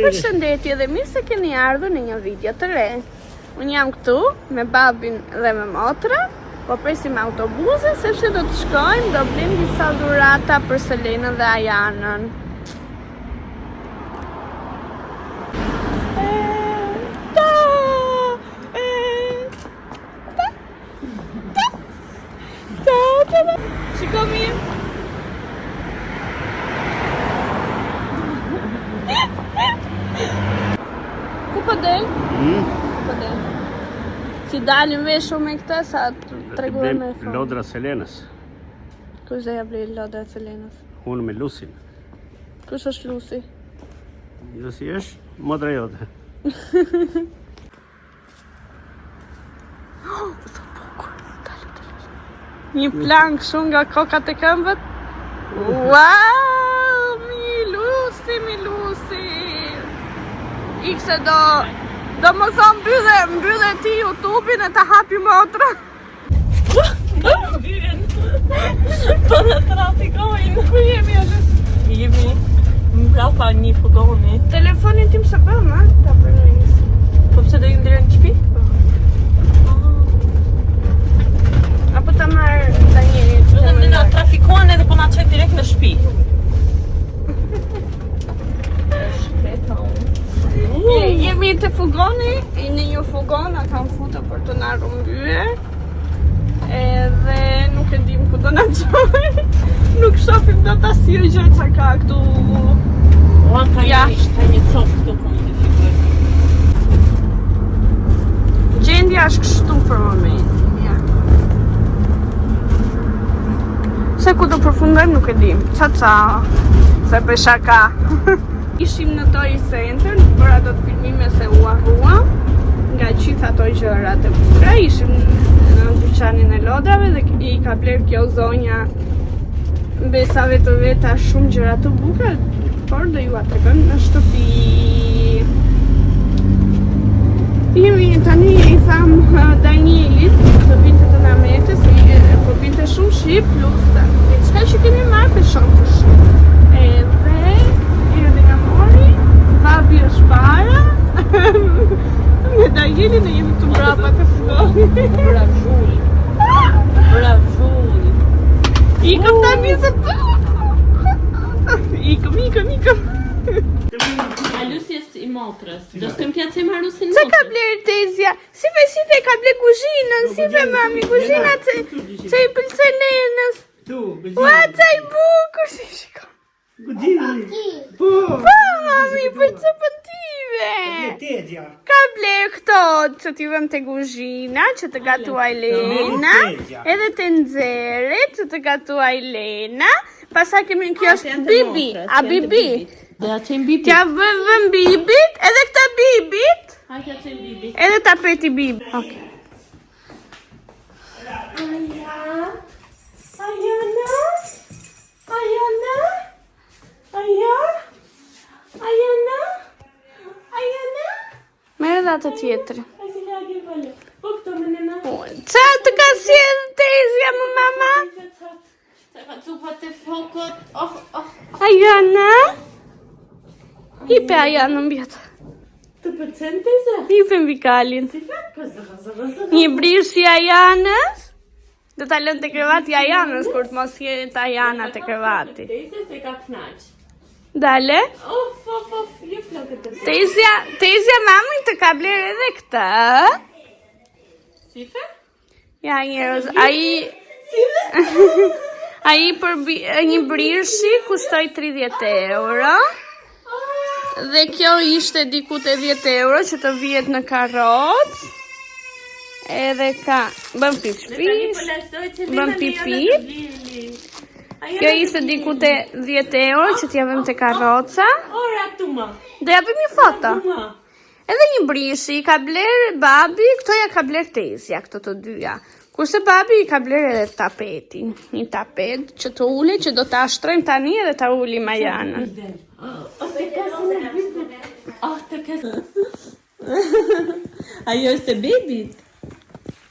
Përshëndetje dhe mirë se keni ardhur në një video të re. Unë jam këtu me babin dhe me motra, po presim autobusin sepse do të shkojmë, do blim disa dhurata për Selenën dhe Ajanën. Shiko mirë. Ku po del? Po del. Si dalim veshu me këta, sa tregove me fond. Lodra Selenës. Kush dhe ja blej lodra Selenës? Unë me Lusin. Kush është Lusi? Lusi është motra jote. Një plank shumë nga kokat e këmbët. Wow, mi Lusi. Ikse do më thonë mbyllë ti YouTube-in e ta hapi motra. Po në trafikojnë. Ku jemi atë? Jemi mbrapa një furgoni. Telefonin tim se bëm, a? Ta përnis. Po pse do ju ndërën në shtëpi? Apo ta marrë ta njeri? Në na trafikohen edhe po na çojnë direkt në shtëpi. Jemi të furgoni, në një furgon a kam futur për të na rrëmbyer. Edhe nuk e dim ku do na çojë. Nuk shohim dot asnjë gjë çka ka këtu. Ua ka një copë këtu po më shikoj. Gjendja është kështu për momentin, ja. Se ku do përfundojmë nuk e dim. Qa, se për shaka. Ishim në Toy Center, nuk bëra do të filmime se u harruam nga gjithë ato gjërat e bukura. Ishim në dyqanin e lodrave dhe i ka bler kjo zonja besave të veta shumë gjëra të bukura, por do ju atregojmë në shtëpi. Tani i tham Danielit, të vinte të na mete, se po vinte shumë shqip, plus çka që kemi marrë për shumë të shqip. Edhe babi është para, me Danielin e jemi të mbrapa të furgoni. Bravuli. Ikëm tani se të... Ikëm. A Lusi është i motrës. Do s'kem t'ja cem Harusin Se ka bler Tezja? Si fe ka bler kuzhinën, si fe mami, kuzhina që i pëlqen Lenës. Ua, që i bukur, si shiko. Po, mami, për që pëtive. Ka bler këto që t'i vëm të kuzhina, që të gatuaj Lena, edhe të nxere, që të gatuaj Lena. Pasa kemi kjo është Bibi, a Bibi? Dhe a qenë Bibi? Tja vëm Bibit, edhe këta Bibit. A tja qenë Bibi? Edhe tapeti Bibi. Ok. Mere dhe atë tjetëri. Qa të ka sjellë Tezja më mama? Qa ka cupat të fokot. Ajana? Hipe Ajanën bjetë. Të përcen Tezja? Hipe mbi kalin. Një brirë si Ajanës. Do ta lënë të krevati Ajanës, kur të mos jetë Ajana të krevati. Tezja se ka knaq. Dale? Of, ju flokët të Tezja mami të ka bler edhe këta. Sife? Ja njerëz, ai për një brirëshi kushtoj 30 euro. Dhe kjo ishte diku te 10 euro që të vijet në karrocë. Edhe ka bën pish, bën pipit. Kjo ishte diku te 10 euro që t'ja vëm te karroca. Do ja bëjmë një foto. Edhe një brishi i ka bler babi, këto ja ka bler Tezja, këto të dyja. Kurse babi i ka bler edhe tapetin. Një tapet që të uli, që do të ashtrojmë tani edhe ta ulim Ajanën. Ajo është e bebit.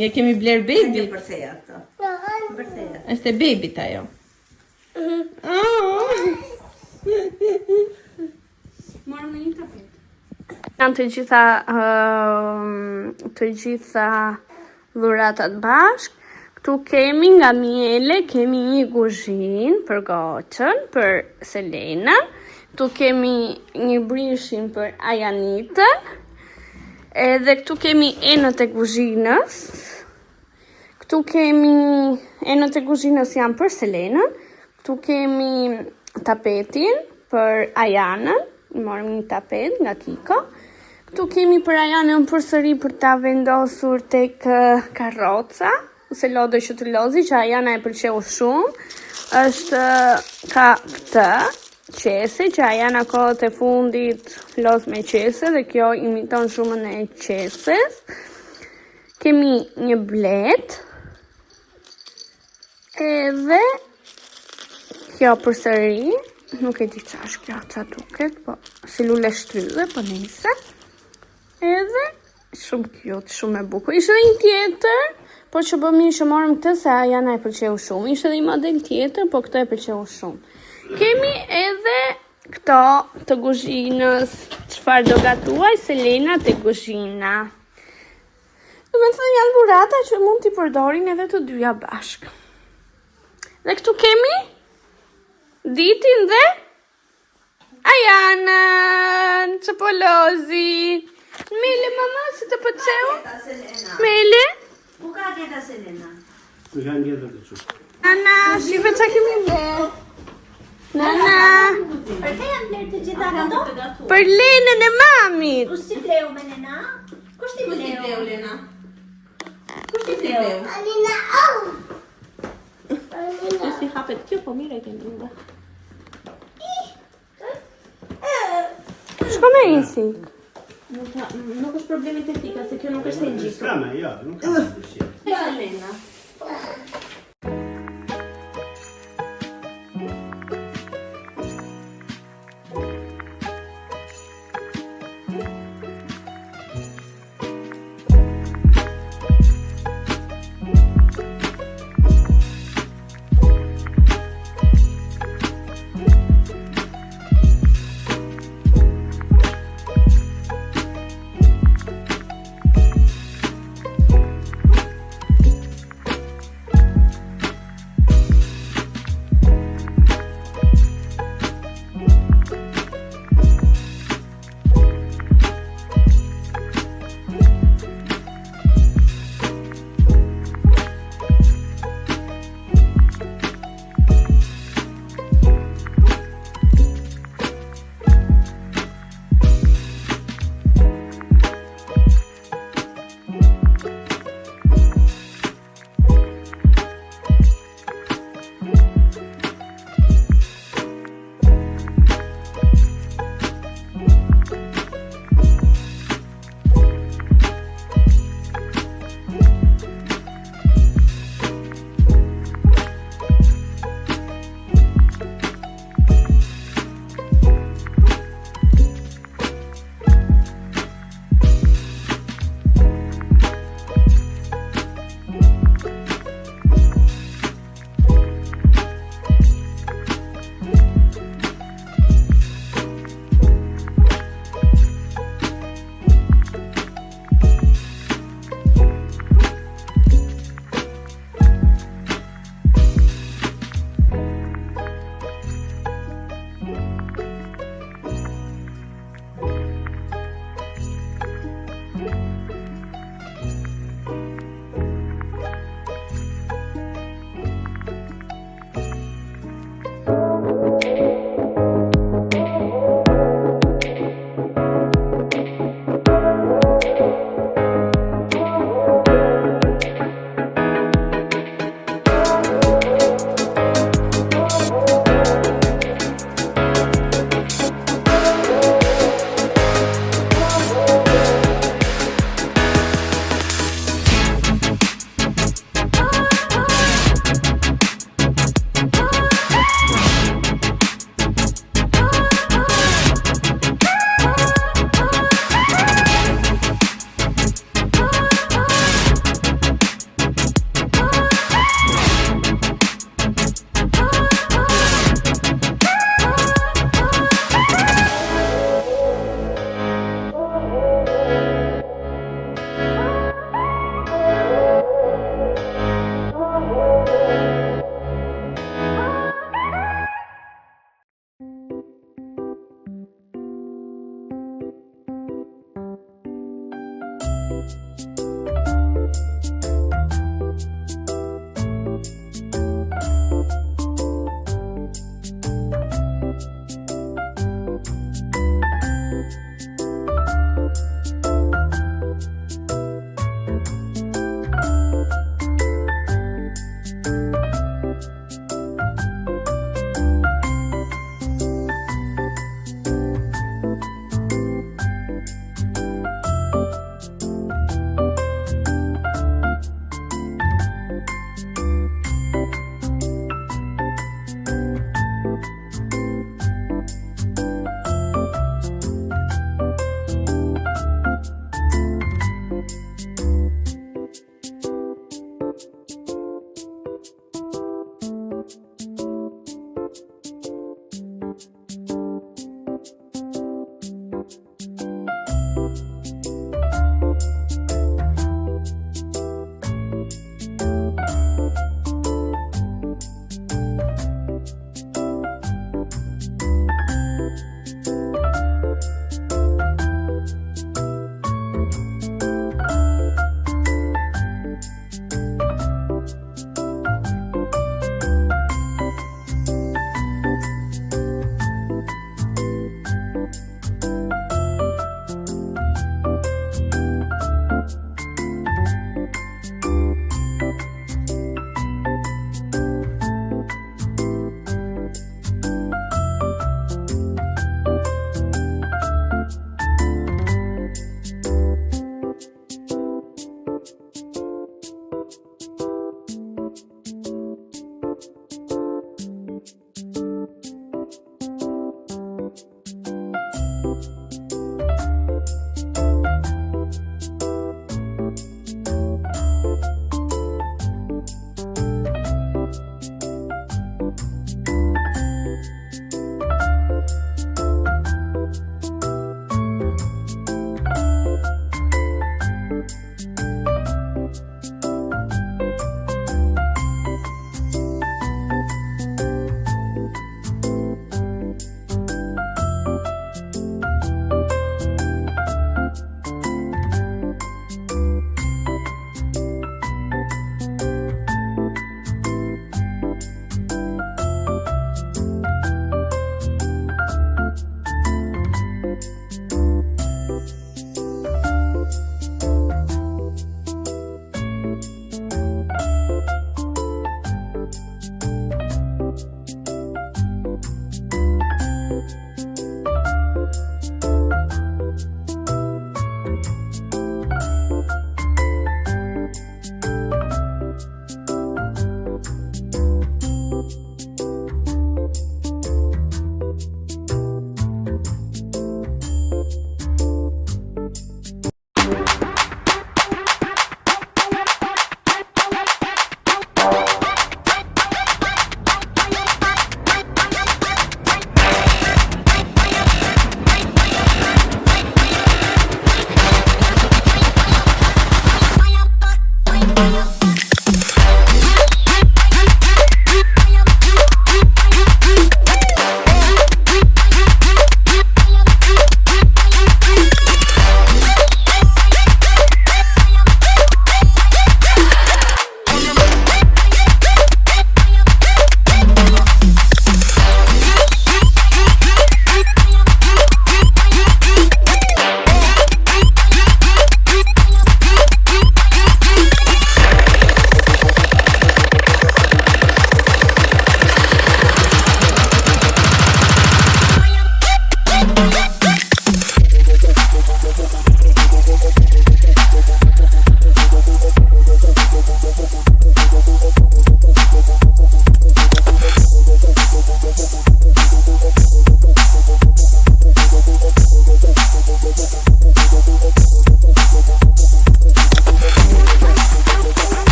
Ja kemi bler bebit. Është e bebit ajo. Morëm në një tapet. Janë të gjitha dhuratat bashk. Këtu kemi nga Miele, kemi një kuzhinë për Goçën, për Selenën. Këtu kemi një brishin për Ajanitën. Edhe këtu kemi enët e kuzhinës. Këtu kemi enët e kuzhinës janë për Selenën. Këtu kemi tapetin për Ajanën. Morëm një tapet nga Kiko. Këtu kemi për Ajanën përsëri për ta vendosur tek karroca, ose lodë që të lozi, që Ajana e pëlqeu shumë. Është ka këtë qese, që Ajana kohët e fundit los me qese, dhe kjo imiton shumën e qeses. Kemi një blet, edhe kjo përsëri, nuk e di qa është kjo, qa duket, po si lule shtrydhe, po nise. Edhe shumë cute, shumë e bukur. Ishte dhe një tjetër, po që bëmi që morëm këtë se Ajana e pëlqeu shumë. Ishte dhe një model tjetër, po këtë e pëlqeu shumë. Kemi edhe këto të kuzhinës, çfarë do gatuaj Selena te kuzhina. Do me thënë janë dhurata që mund t'i përdorin edhe të dyja bashkë. Dhe këtu kemi Ditin dhe Ajanën, që po lozi. Mele, mama, si të pëtëseu? Mele? Ku ka tjeta Selena? Nuk janë gjetër të qështë. Nana, shive që kemi bler. Nana. Për te janë bler të gjitha gato? Për Lenën e mamit. Kush ti bleu me Lena? Kush ti bleu, Lena? Kush ti bleu? Alina, Kush ti hapet kjo, po mire ke linda. Shko me isik. Nuk është problemi teknika, se kjo nuk është e gjithë. S'kame, ja, nuk ka të dëshirë. Selena.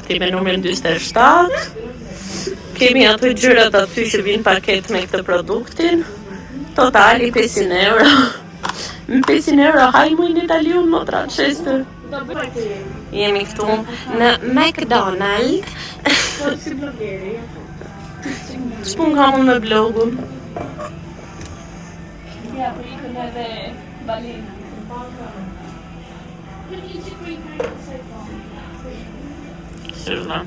produkti me numrin 47. Kemi ato gjyrat aty që vinë paket me këtë produktin. Totali 500 euro. Me 500 euro hajmu në Italiun, motra, Chester. Jemi këtu në McDonald's. Si blogeri. S'pun kam unë me blogun. Ja, po ikën edhe balina. Syrna.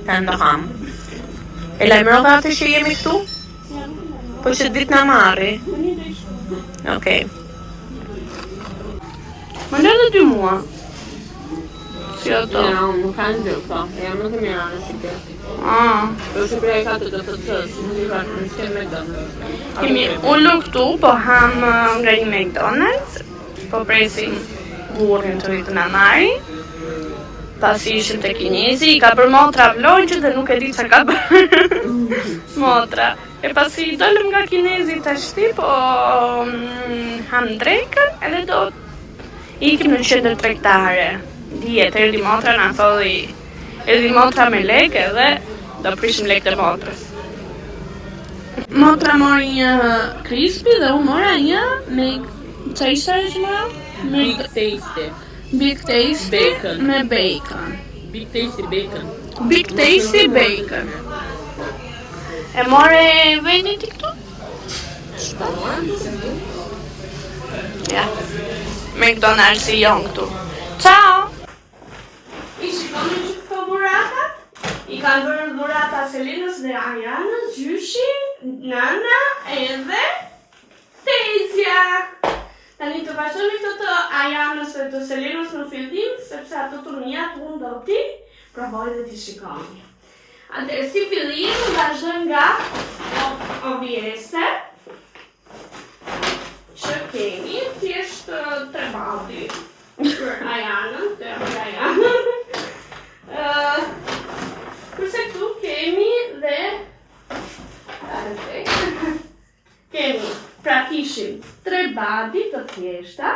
Të ndoham. E lajmërova atë që jemi këtu? Po që ditë na marri. Okej. Më në edhe 2 mua. Si ato? Ja, unë nuk kanë gjë këta. Jam në të mira në Shqipëri. Po Shqipëria ka të tës, nuk i ka në shkem McDonald's. Kemi ullu këtu, po ham nga një McDonald's, po presim burrin të rritë na marri. Pasi ishim të kinezi, i ka bërë motra vlogje dhe nuk e di që ka bërë motra. E pasi dolëm nga kinezi të shti, po ham drekën edhe do ikim në qendër tregtare. Dihet, erdi motra na thoi, erdi motra me lekë edhe do prishim lekë të motrës. Motra mori një crispy dhe unë mora një me që ishte që mora? Big Tasty. Big Tasty Bacon. me bacon. Big Tasty bacon. Big Tasty bacon. E more veni ti këtu? Ja. McDonald's i jon këtu. Ciao! I shikoni që këto buratat? I kanë bërë burata Selinës dhe Arianës, Gjyshi, Nana edhe Tezja. Tani të vazhdojmë këto të Arianës dhe të Selinës në fillim, sepse ato të mjat unë do ti provoj dhe ti shikoni. Atëherë si fillim vazhdojmë nga OBS-e, që kemi thjesht 3 baldi për Arianën, të Arianën. Kurse këtu kemi dhe kemi, pra kishim 3 badi të thjeshta,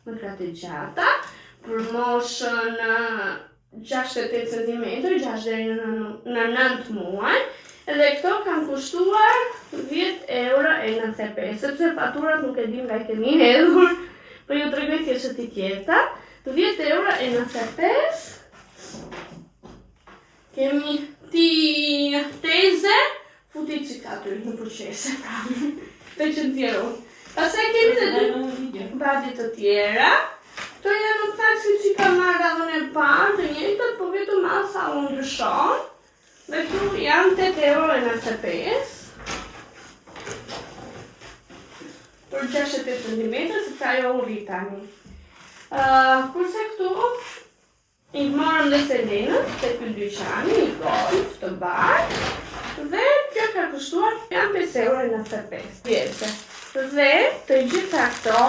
më kratë gjata, për moshën 6-8 cm, 6 deri në 9 muaj, edhe këto kanë kushtuar 10,95 €, sepse faturat nuk e dim nga i kemi hedhur, për ju të regoj thjesht etiketa, 10,95 €. Kemi ti teze, futi qikatur në përqese, pra, të që në tjeru. Pastaj kemi dhe 2 badi të tjera. Këto janë në fakt si që ka marrë adhën e parë, të njëjtët, po vetëm masa u ndryshon. Dhe këtu janë 8,95 € për 6-8 cm, sepse ajo u rrit tani. Kurse këtu i morëm dhe Selinës të ky dyqani, i golf të bardhë, dhe kjo ka kushtuar janë 5,95 €. Dhe të gjitha këto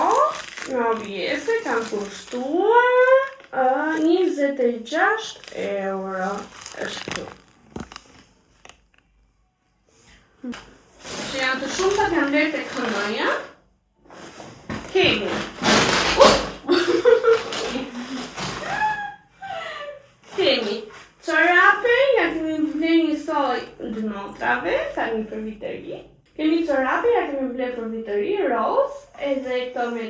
në OBS kanë kushtuar 26 € është këtu. Që janë të shumë të kanë blerë të kënoja. Kemi kemi çorape, ja kemi bler një soj dënotrave, tani për vitëri. Kemi çorape, ja kemi bler për vitëri, roz, edhe këto me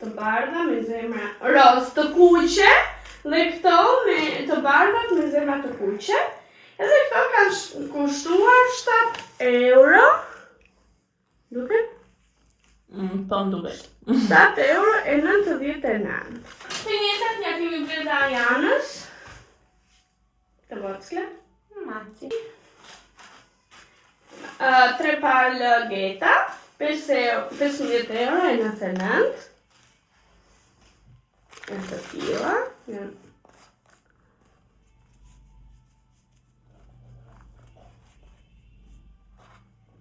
të bardha me zemra roz të kuqe, dhe këto me të bardhat me zemra të kuqe. Edhe këto kanë kushtuar 7 €. Duket? Po duket. 7,99 €. Të njëjtat ja kemi bler dhe Arianës. Të vockle. Maci. 3 palë geta, 15,99 €. Janë të tilla.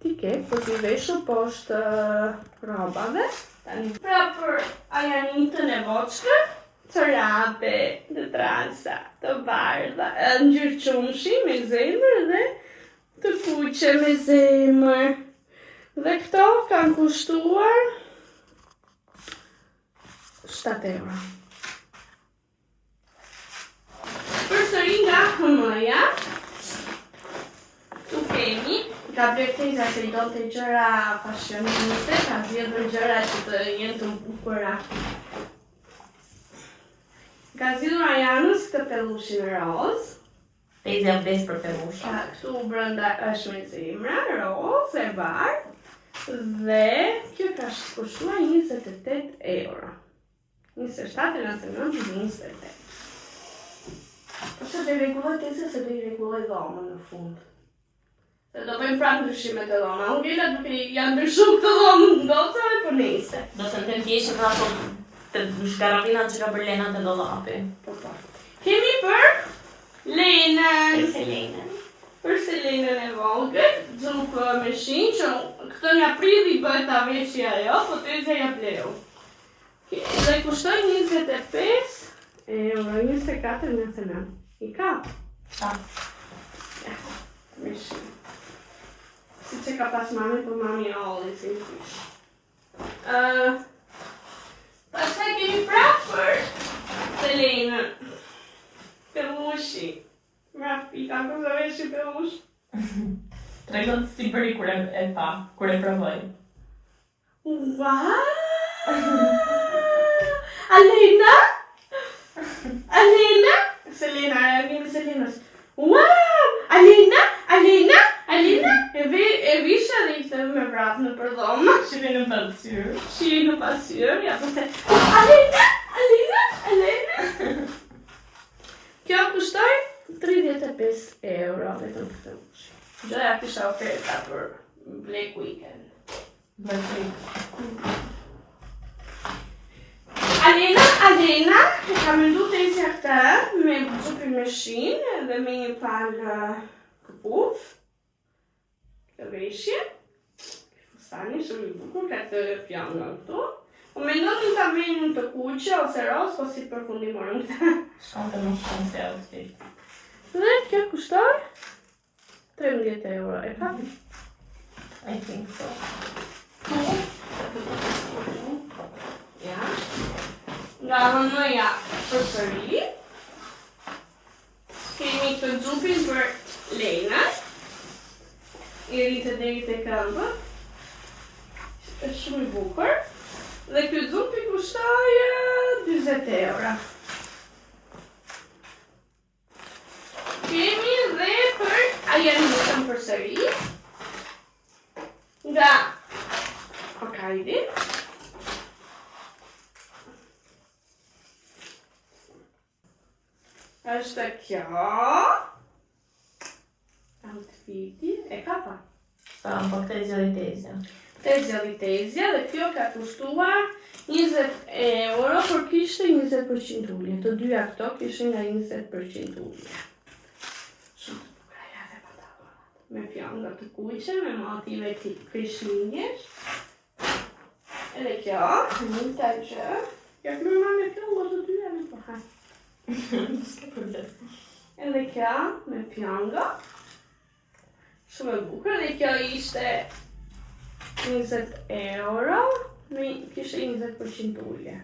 Tiket, po t'i veshur poshtë robave. Pra për Arianitën e voçkë, çorape të transa, të bardha, ngjyrë qumshi me zemër dhe të kuqe me zemër. Dhe këto kanë kushtuar 7 euro. Përsëri nga HM-ja, tu kemi ka Teza se I donte gjëra fashioniste, ka zgjedhur gjëra që të jenë të bukura. Ka zgjedhur Ajanës këtë pellushin roz. Tezja vdes për pellusha. Këtu brenda është me zemra, roz e bardhë. Dhe kjo ka kushtuar 28 euro. 27,99. Po se do I rregulloj Tezja se do I rregulloj dhomën në fund. Se do bëjmë prapë ndryshimet e dhoma. Unë gjela duke ja ndryshu këtë dhomë në ndocave, po nejse. Do të ndem pjeshin ato të shkaravinat që ka për Lena të dollapi. Po. Kemi për Lenën. Për Selenën e vogël, xhup me shinj, që këtë nga prilli bëhet ta veçi ajo, po Tezja ja bleu. Dhe kushtoj 25 euro, 24,99. I ka? Ta. Me shinj. Si që ka pas mami, po mami olli si në fish. Pastaj kemi prapë për Selenën. Pellushi. Mraf, I ka kësa veshi pellush. Tregon si bëri kur e pa, kur e provoj. Wow! Alena? Selena, kemi Selenës. Wow! Alena? E visha dhe I këtë me vrap në përdhoma. Shiri në pasyrë, ja po se Alena. Kjo kushtoj 35 euro vetëm këtë ushi. Gjoja kisha oferta për Black Weekend. Alena, e ka mendu Tezja këtë me xhupi me shinë dhe me një palë këputh. Këtë veshje. Fustani shumë I bukur, ka të fjanga këtu. Po mendonin ta merrnin të kuqe ose roz, po si përfundim morën këtë. Shkon të nuk shkon se outfit. Dhe kjo kushtoj 13 euro. E ka? I think so. Ja. Nga HM-ja përsëri. Kemi këtë xhupin për Lenën. I rritet deri te këmbët. Është shumë I bukur. Dhe ky xhupi kushtoi 40 euro. Kemi dhe për Ajanën përsëri. Nga Okaidi. Është kjo. Outfiti. E ka pa? Po Tezja dhe Tezja. Tezja dhe kjo ka kushtuar 20 euro, por kishte 20% ulje. Të dyja këto kishin nga 20% ulje. Shumë të bukura dhe pantallonat. Me fjanga të kuqe, me motive krishtlindjesh. Edhe kjo, një gjë. Kjo këmë me fjanga të dyja në përhaj. S'ka problem. Edhe kjo, me fjanga. Shumë e bukur, dhe kjo ishte 20 euro, kishte 20% ulje.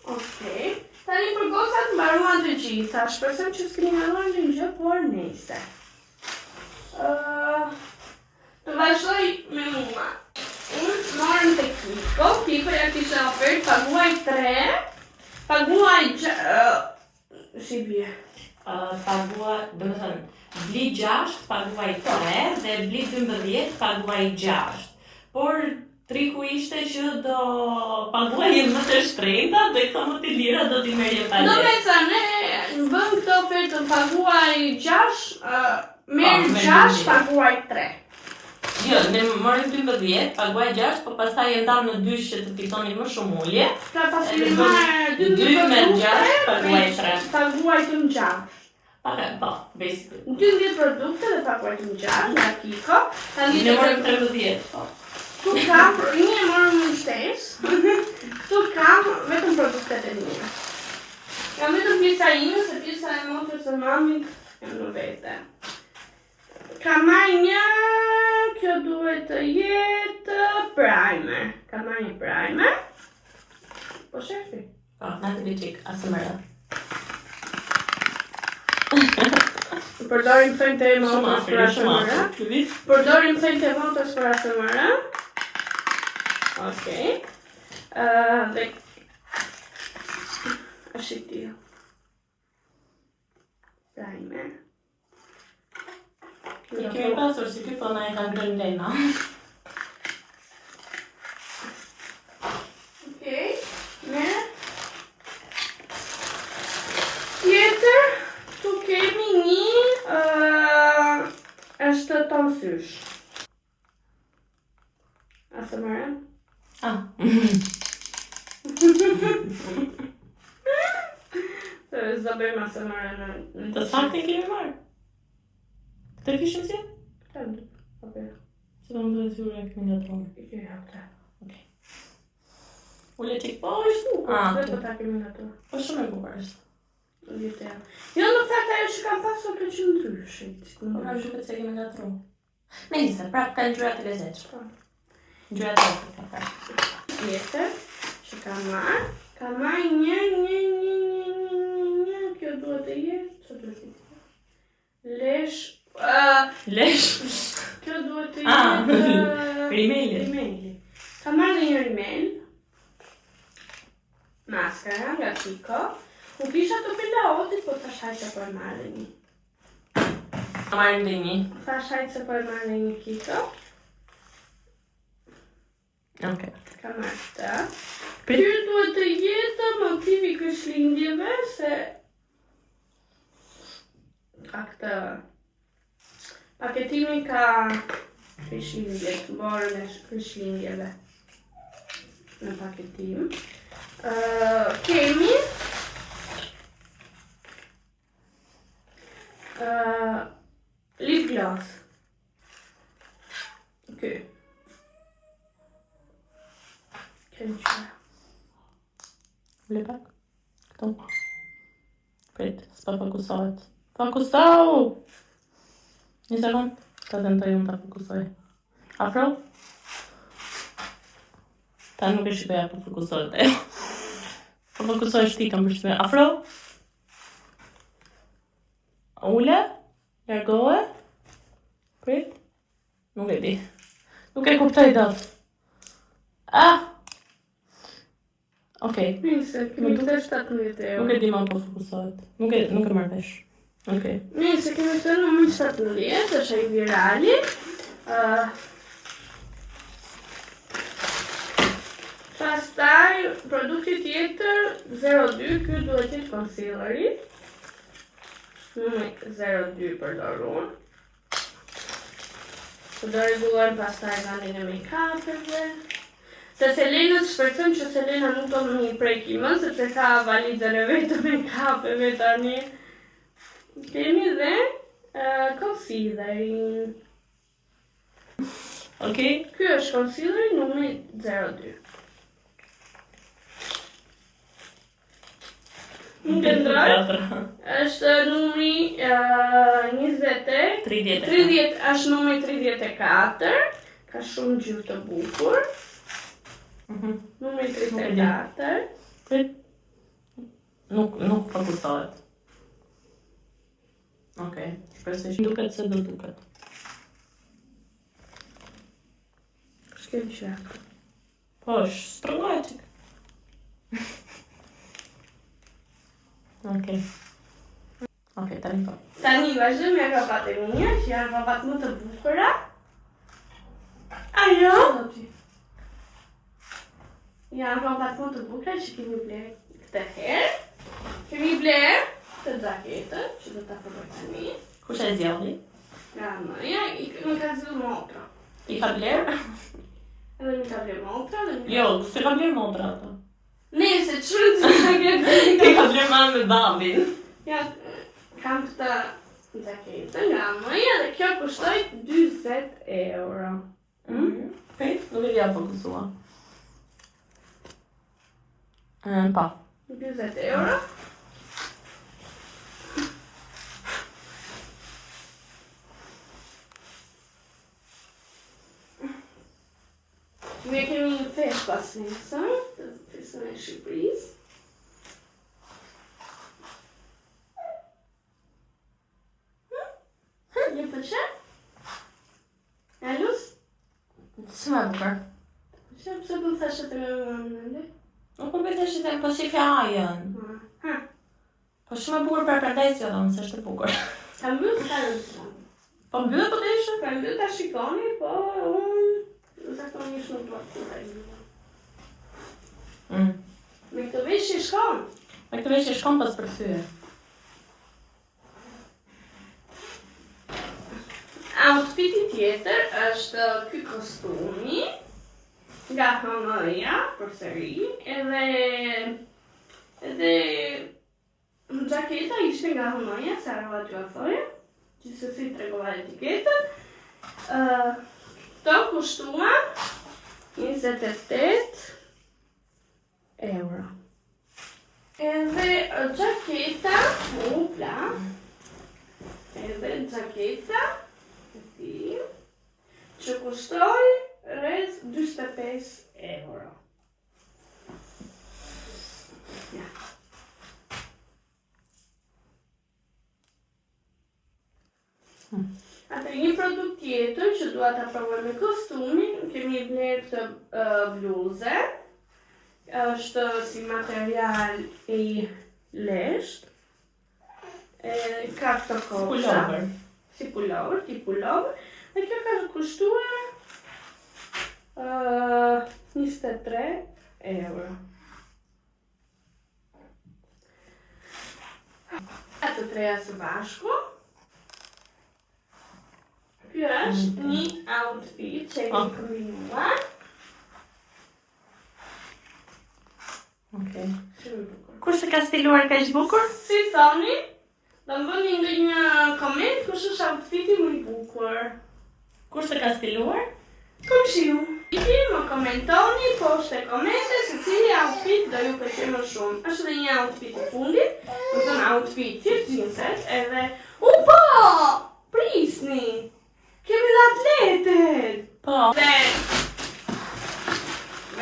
Okej. Tani për gosat mbaruan të gjitha. Shpresoj që s'keni haruar ndonjë gjë, por nejse. Të vazhdoj me mua. Unë morëm te Kiko ja kishte ofertë, paguaj 3, paguaj si bie. Paguaj, do të thënë, bli 6, paguaj 3 dhe bli 12, paguaj 6. Por triku ishte që do paguaj më të shtrenjta dhe këto më të lira do t'i merrje pa Do lek. me thënë, ne bëm këtë ofertën, paguaj 6, merr 6, paguaj 3. Jo, ne morëm 12, paguaj 6, po pastaj e ndam në 2 që të fitoni më shumë ulje. Pra pas kemi marrë 2 me 6, paguaj 3. Paguaj të në 6. Po, basically. 12 produkte dhe paguaj të në 6 nga Kiko. Ne morëm 13, po. Tu kam, një e morëm në shtesë. Tu kam vetëm produktet e mia. Kam vetëm pjesa ime, se pjesa e motrës së mamit e në vete. Kam marrë një, kjo duhet të jetë primer. Kam marrë një primer. Po shefi. Po, na të biçik, ASMR. Përdorim thënë të Shumë emotës për ASMR. afër. Përdorim thënë të emotës për ASMR. Okej. Dhe është i tio. Prajme. I kemi pasur si ky, po na e kanë ngrënë Lena. Okej. Mirë. Tjetër, tu kemi një është ton sysh. ASMR. Ah. Zë bëjmë ASMR në Të saktë kemi marrë. Këtë kishim si? Këtëndë. Oke. Se do më duhet si ure kemi nga tronë. I ke hapta. Ule qik, po është tu. Dhe Tu. po ta kemi nga to. Po shumë e bukur është. Vjetë. Jo, në fakt ajo që kam pasur ka që ndryshe. Po ka duket se kemi nga tronë. Me njëse, prapë ka ngjyrat e lezetshme. Po. Ngjyrat e lezetshme ka prapë. Tjetër, që kam marrë një, kjo duhet të jetë, që duhet të jetë? Lesh, Lesh. kjo duhet të jetë... Rimeli. Rimeli. Kam marrë një rimel, maskara nga Kiko, u kisha të pila otit, po të shajtë për marrë një. Marrim dhe një. Tha shajtë se për marrë një Kiko, Okej. kam marrë të. Kjo duhet të jetë motivi Krishtlindjeve, se ka këtë paketimi ka Krishtlindjet, borën e Krishtlindjeve në paketim. Kemi lip gloss. Ky. Kemi qëra. Ule pak. Këto. Prit, s'pa fokusohet. Fokusohu! Një sekund. Ta tentoj unë ta fokusoj. Afro? Ta nuk e shqipeja po fokusohet e. Po fokusoj shtikën për shqipeja. Afro? Ule? Largohe? Prit? Nuk e di. Nuk e kuptoj dot. Ah! Okej. Nëse, kemi të 17 euro. Nuk e di ma po fokusohet. Nuk e marrë vesh. Okej. Nëse kemi të numër 17, është ai virali. Pastaj, produkti tjetër 02, ky duhet të jetë concealeri. Numër 02 përdoruar. Të do rregullojmë pastaj vendin e make-upeve. Se Selenës shpresojmë që Selena nuk do më preki më, sepse ka valizën e vetë të make-upeve tani. Kemi dhe concealerin. Okej. Ky është concealeri numri 02. Nuk e ndroj, është numri 30, është numri 34, ka shumë ngjyrë të bukur. Numri 34. Prit. Nuk fokusohet. Okej. Shpresoj që duket se do duket. Shkem qak. Po, shtrëngoj qik. Okej. Okej, tani po. Tani vazhdojmë me akapat e mia, që janë akapat më të bukura. Ajo? Janë akapat më të bukura që kemi ble këtë herë. Kemi ble të xhaketën, që do ta përdor tani. Kush e zjodhi? Nga mëja, më ka zhvillu motra. I ka bler? Edhe më ka bler motra dhe më... Jo, se ka bler modra ato. Nese, qërët zë xhaketën. I ka bler ma me babin. Ja, kam këtë xhaketën nga mëja dhe kjo kushtoj 20 euro. Okej, nuk e dhja fokusua. Pa. 20 euro. Ne kemi një fest pas nesër, të në Shqipërisë. Një pëlqen? Alus? S'më bukur. Pse do thashë të në Nuk më bëjtë që të po si fjajën. Po shumë e bukur për prandaj si odhëmë, se është e bukur. Ka mbyll të kalën të shanë. Po mbyllë po të ishë? Ka mbyll të shikoni, po unë zakonisht nuk duat të rejnë. Me këtë veshje shkon. Me këtë veshje shkon pas për thyë. Outfiti tjetër është ky kostumi nga Hanoja, përsëri, edhe gjaketa ishte nga Hanoja, sa rrova t'ju thoja, që se si tregova etiketën. Këto kushtuan 28 euro. Edhe gjaketa, që kushtoj rreth 45 euro. Ja. Atë një produkt tjetër që dua ta provoj me kostumin, kemi bler këtë bluze. Është si material i lesht. Ka këto kopsa. Si pullover, tip pullover. Dhe kjo ka kushtuar 23 euro. Ato treja së bashku. Ky është një outfit që e kemi kombinuar. Okej. Shumë bukur. Kur se ka stiluar kaq bukur? Si thoni, do më bëni ndonjë koment kush është outfiti më i bukur. Kur se ka stiluar? Kom shiu. Më komentoni poshtë e komente se cili outfit do ju pëlqej më shumë. Është dhe një outfit i fundit, do të thënë outfit jeanset, edhe upa! Prisni! Kemi dhe atletet! Po. Dhe...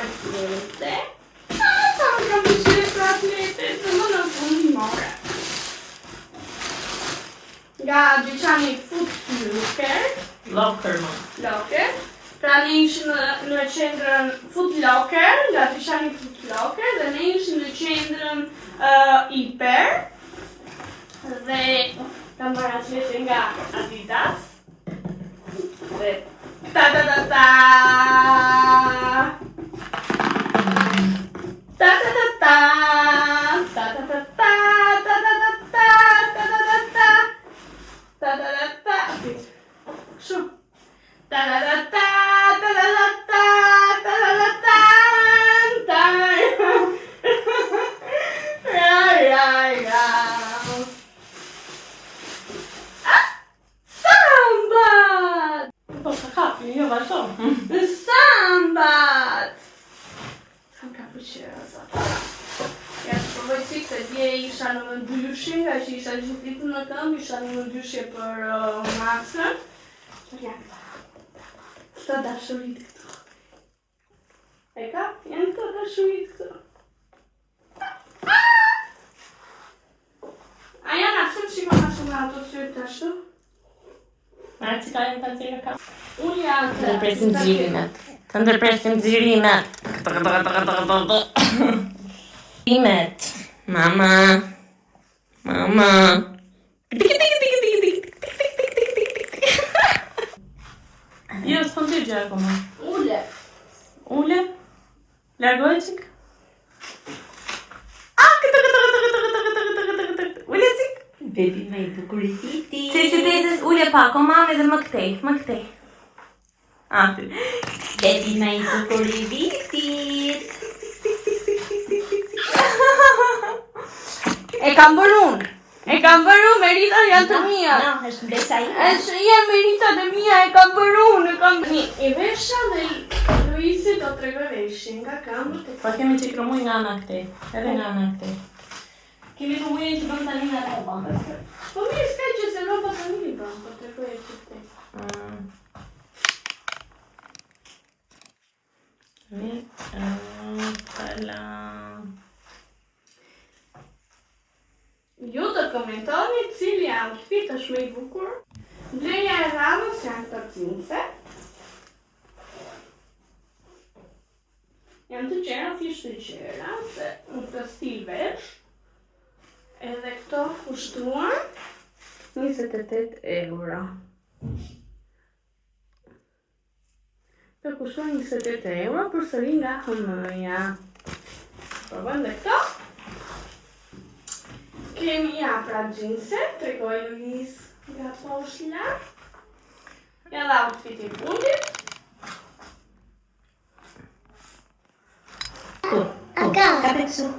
atletet? Sa më kam pëlqyer për atletet, të më në fundimore. Nga dyqani Foot Locker. Pra ne ishim në qendrën Foot Locker, nga dyqani Foot Locker, dhe ne ishim në qendrën Hiper. Dhe kam marrë atlete nga Adidas. Dhe ta-ta-ta-ta! Ta-ta-ta-ta! Ta-ta-ta-ta! Ta-ta-ta-ta! Ta-ta-ta-ta! Ta-ta-ta-ta! Kështu. Ta-ta-ta-ta! Ta-ta-ta-ta! Ta-ta-ta-ta! Ra-ra-ra! Sambat! Po sa kapi, jo vazhdo. Sambat! Kam ka pëlqyer asaj. Ja, provoj si se dje isha në mëndyshje, nga që isha gjithë ditën në këmbë, isha në mëndyshje për maskën. Ja, këto dashurit këtu. E ka? Janë këto dashurit këtu. A janë asëm shikon ashtu nga ato syrit ashtu? A që ka jenë të cilë ka? Unë janë të... Të ndërpresim xhirimet. Xhirimet. Mama. Jo, s'kam të gjë akoma. Ule? Largoj qik? Ule qik? Bebi me i bukur i titi. Si ule pak, o mami dhe më këtej. Aty. Bebi me i bukur i vitit. E kam bërë unë, meritat janë të mia. No, është mbesa i. Janë meritat e mia, e kam bërë unë, E vesha dhe Luisi do t'tregoj veshin nga këmbët e... Po kemi që krumuj nga ana këtej, edhe nga ana këtej. Kemi krumuj që bëm tani nga roba. Po mirë s'ka që se roba të një bëm, po t'tregoj e këtej. Mirë, është më i bukur. Bleja e radhës janë këto xhinse. Janë të gjera, thjesht të gjera, se në të stil vesh. Edhe këto kushtuan 28 euro. Të kushtuan 28 euro përsëri nga HM-ja. Provojmë dhe këto. Kemi pra xhinse, tregoj Luis nga poshla. Ja dha outfit i fundit. Capeço.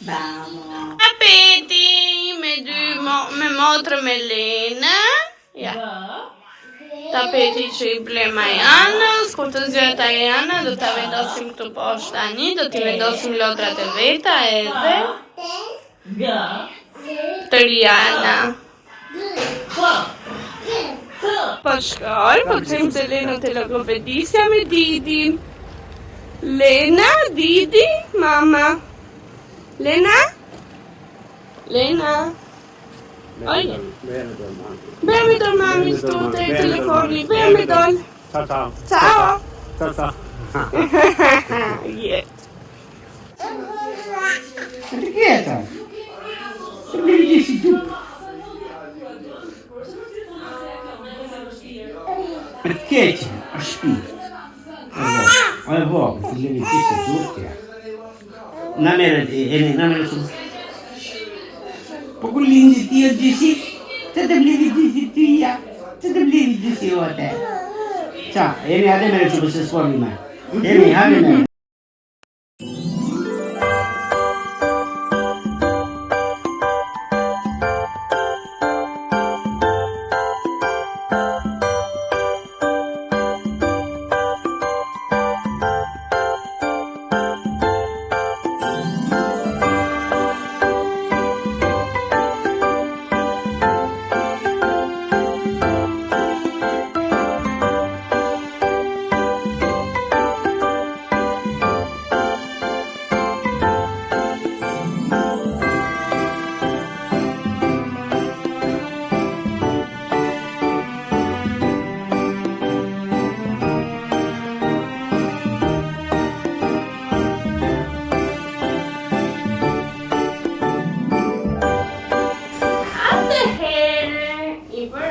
Vamos. Tapeti me motrë me Lena. Ja. Tapeti që i ble Majanës, kur të zgjohet Ajana, do ta vendosim këtu poshtë tani, do t'i vendosim lodrat e veta edhe të Liana. Po shkoj, po kthejmë se Lena të logopedisja me Didin. Lena, Didi, mama. Lena? Lena? Oj. Bëja me dorë mami këtu te telefoni, bëja me dorë. Ciao. Ciao. Ciao. Jetë. Perché? Perché mi dici tu? Perché c'è? A spirito. A volte, ti devi dire tutti. Non era su. Pocolini di Dio dici, se te blevi dici tia, se te blevi dici o te. Ciao, e mi ha demere su queste suoni ma. E mi ha demere.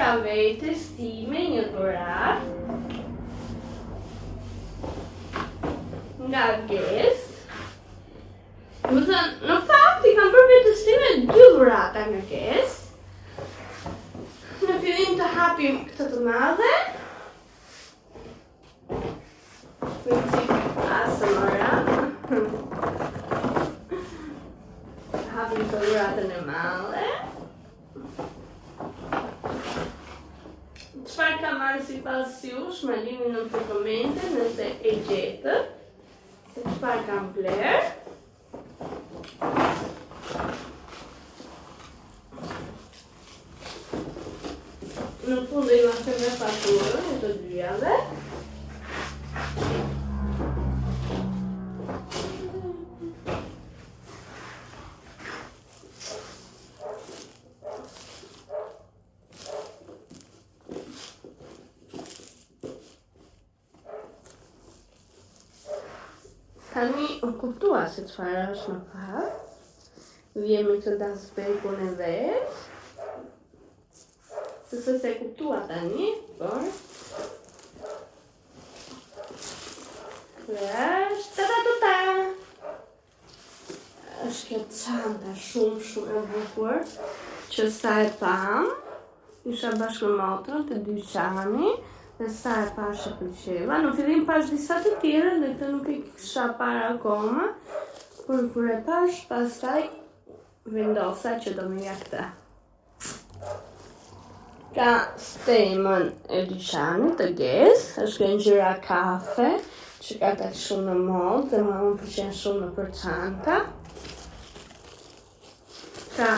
Avete stime një dhurat nga Guess. Më thënë, në fakt i kam bërë vetë stime 2 dhurata nga Guess. Në fillim të hapim këtë të madhe. Princip ASMR. Hapim të dhuratën e madhe. Çfarë ka marrë sipas jush, më lini në komente nëse e gjetët se çfarë kam bler. Në fund do i marrë me faturën e të dyjave. Tani u kuptua se çfarë është në fakt. Vjemi të da spekun e vesh. Se kuptua tani, por. Është është kjo çanta shumë e bukur që sa e pam, isha bashkë me motrën të dyqani. Dhe sa e pash e pëlqeva. Në fillim pash disa të tjera dhe këtë nuk e kisha parë akoma. Por kur e pash, pastaj vendosa që do me ja këta. Ka stemën e dyqanit të Guess, është ngjyra kafe, që ka të shumë në modë dhe më pëlqen shumë në për çanta. Ka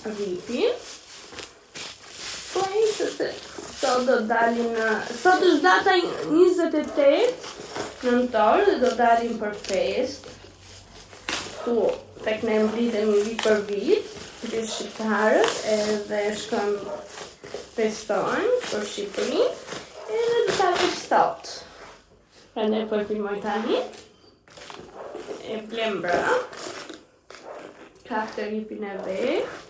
ripin. Po e se sot do dalin, sot është data 28 nëntor dhe do dalin për fest. Tu tek ne mblidhemi vit për vit, gjithë shqiptarët, edhe shkojmë festojmë për Shqipëri, edhe do ta vesh sot. Prandaj po e filmoj tani. E blem bra. Ka të ripin e vet.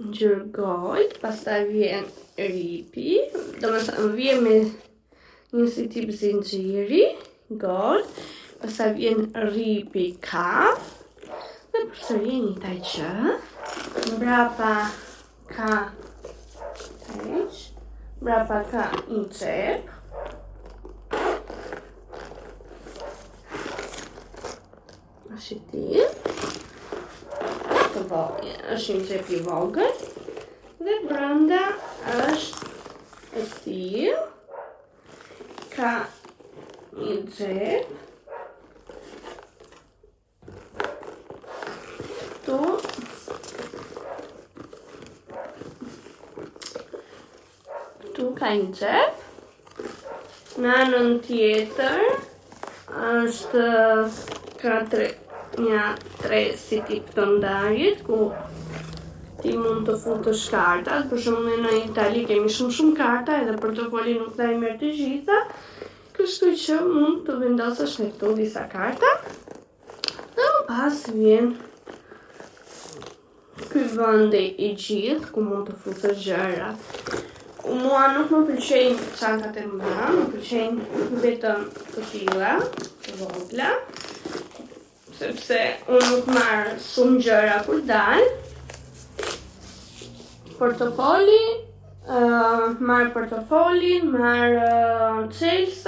Gjërgojt, pastaj vjen ripi, domethënë vjen me një si tip zinxhiri, gold, pastaj vjen ripi kaf, dhe përsëri njëjta gjë. Mbrapa ka mbrapa ka një cep. Ashtu ti. Është një cep i vogël dhe brenda është e tillë, ka një cep tu ka një cep, në anën tjetër është ka tre si tip të ndarjet, ku ti mund të futësh kartat, për shembull në Itali kemi shumë karta, edhe portofoli nuk na i merr të gjitha, kështu që mund të vendosësh në këtu disa karta. Dhe më pas vjen ky vendi i gjithë, ku mund të futësh gjëra. Mua nuk më pëlqejnë çantat e mëdha, më pëlqejnë vetëm të tilla, të vogla, sepse unë nuk marr shumë gjëra kur dal. Portofoli, marr portofolin, marr çelsa.